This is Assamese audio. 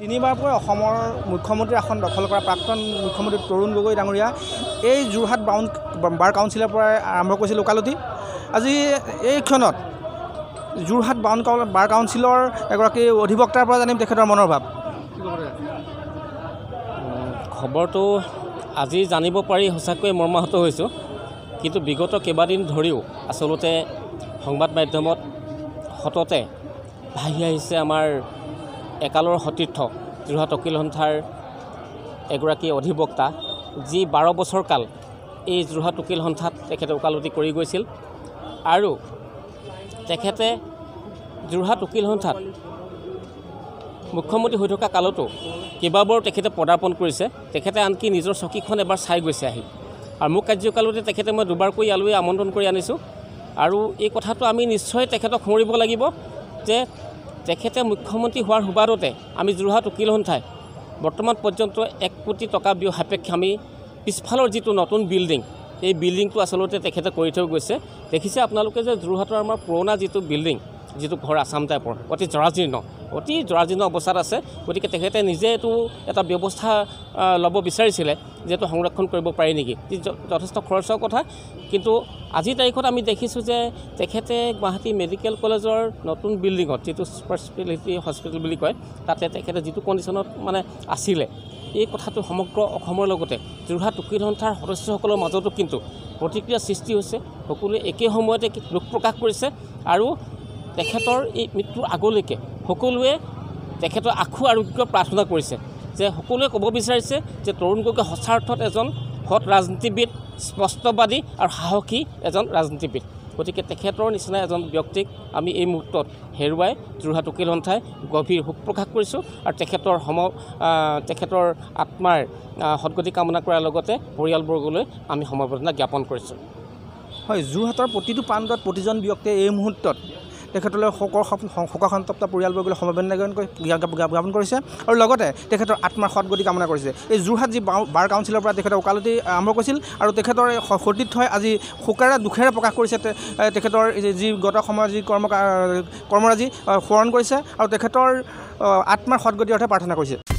তিনিবাৰকৈ অসমৰ মুখ্যমন্ত্ৰী আসন দখল কৰা প্ৰাক্তন মুখ্যমন্ত্ৰী তৰুণ গগৈ ডাঙৰীয়া এই যোৰহাট বাৰ কাউন্সিলৰ পৰা আৰম্ভ কৰিছিল ওকালতি। আজি এই ক্ষণত যোৰহাট বাৰ কাউন্সিলৰ এগৰাকী অধিবক্তাৰ পৰা জানিম তেখেতৰ মনৰ ভাৱ। খবৰটো আজি জানিব পাৰি সঁচাকৈ মৰ্মাহত হৈছোঁ, কিন্তু বিগত কেইবাদিন ধৰিও আচলতে সংবাদ মাধ্যমত সততে ভাহি আহিছে আমাৰ একালৰ সতীৰ্থ যোৰহাট উকিল সন্থাৰ এগৰাকী অধিবক্তা, যি 12 বছৰ কাল এই যোৰহাট উকিল সন্থাত তেখেতে ওকালতি কৰি গৈছিল আৰু তেখেতে যোৰহাট উকিল সন্থাত মুখ্যমন্ত্ৰী হৈ থকা কালতো কেইবাবাৰো তেখেতে পদাৰ্পণ কৰিছে। তেখেতে আনকি নিজৰ চকীখন এবাৰ চাই গৈছে আহি, আৰু মোক কাৰ্যকালতে তেখেতে মই দুবাৰকৈ ইয়ালৈ আমন্ত্ৰণ কৰি আনিছোঁ। আৰু এই কথাটো আমি নিশ্চয় তেখেতক সোঁৱৰিব লাগিব যে তেখেতে মুখ্যমন্ত্ৰী হোৱাৰ সুবাদতে আমি যোৰহাট উকিল সন্থাই বৰ্তমান পৰ্যন্ত 1 কোটি টকা ব্যয় সাপেক্ষে আমি পিছফালৰ যিটো নতুন বিল্ডিং, এই বিল্ডিংটো আচলতে তেখেতে কৰি থৈ গৈছে। দেখিছে আপোনালোকে যে যোৰহাটৰ আমাৰ পুৰণা যিটো বিল্ডিং, যিটো ঘৰ আছাম টাইপৰ অতি জৰাজীৰ্ণ অৱস্থাত আছে। গতিকে তেখেতে নিজে এইটো এটা ব্যৱস্থা ল'ব বিচাৰিছিলে যে এইটো সংৰক্ষণ কৰিব পাৰি নেকি, যথেষ্ট খৰচৰ কথা। কিন্তু আজিৰ তাৰিখত আমি দেখিছোঁ যে তেখেতে গুৱাহাটী মেডিকেল কলেজৰ নতুন বিল্ডিঙত, যিটো ছুপাৰ স্পেচিয়েলিটি হস্পিটেল বুলি কয়, তাতে তেখেতে যিটো কণ্ডিশ্যনত আছিলে, এই কথাটো সমগ্ৰ অসমৰ লগতে যোৰহাট উকিল সন্থাৰ সদস্যসকলৰ মাজতো কিন্তু প্ৰতিক্ৰিয়া সৃষ্টি হৈছে। সকলোৱে একে সময়তে দুখ প্ৰকাশ কৰিছে আৰু তেখেতৰ এই মৃত্যুৰ আগলৈকে সকলোৱে তেখেতৰ আশু আৰোগ্য প্ৰাৰ্থনা কৰিছে। যে সকলোৱে ক'ব বিচাৰিছে যে তৰুণ গগৈ সঁচা অৰ্থত এজন সৎ ৰাজনীতিবিদ, স্পষ্টবাদী আৰু সাহসী এজন ৰাজনীতিবিদ। গতিকে তেখেতৰ নিচিনা এজন ব্যক্তিক আমি এই মুহূৰ্তত হেৰুৱাই যোৰহাট উকিল সন্থাই গভীৰ শোক প্ৰকাশ কৰিছোঁ আৰু তেখেতৰ আত্মাৰ সদ্গতি কামনা কৰাৰ লগতে পৰিয়ালবৰ্গলৈ আমি সমবেদনা জ্ঞাপন কৰিছোঁ। হয়, যোৰহাটৰ প্ৰতিটো প্ৰান্তত প্ৰতিজন ব্যক্তিয়ে এই মুহূৰ্তত তেখেতলৈ শোকাসন্তপ্ত পৰিয়ালবৰ্গলৈ সমবেদনা জ্ঞাপন কৰিছে আৰু লগতে তেখেতৰ আত্মাৰ সদ্গতি কামনা কৰিছে। এই যোৰহাট যি বাৰ কাউন্সিলৰ পৰা তেখেতৰ ওকালতি আৰম্ভ কৰিছিল আৰু তেখেতৰ সতীৰ্থই আজি শোকেৰে দুখেৰে প্ৰকাশ কৰিছে তেখেতৰ যি গত সময়ৰ যি কৰ্মৰাজি সোঁৱৰণ কৰিছে আৰু তেখেতৰ আত্মাৰ সদ্গতিৰ অৰ্থে প্ৰাৰ্থনা কৰিছে।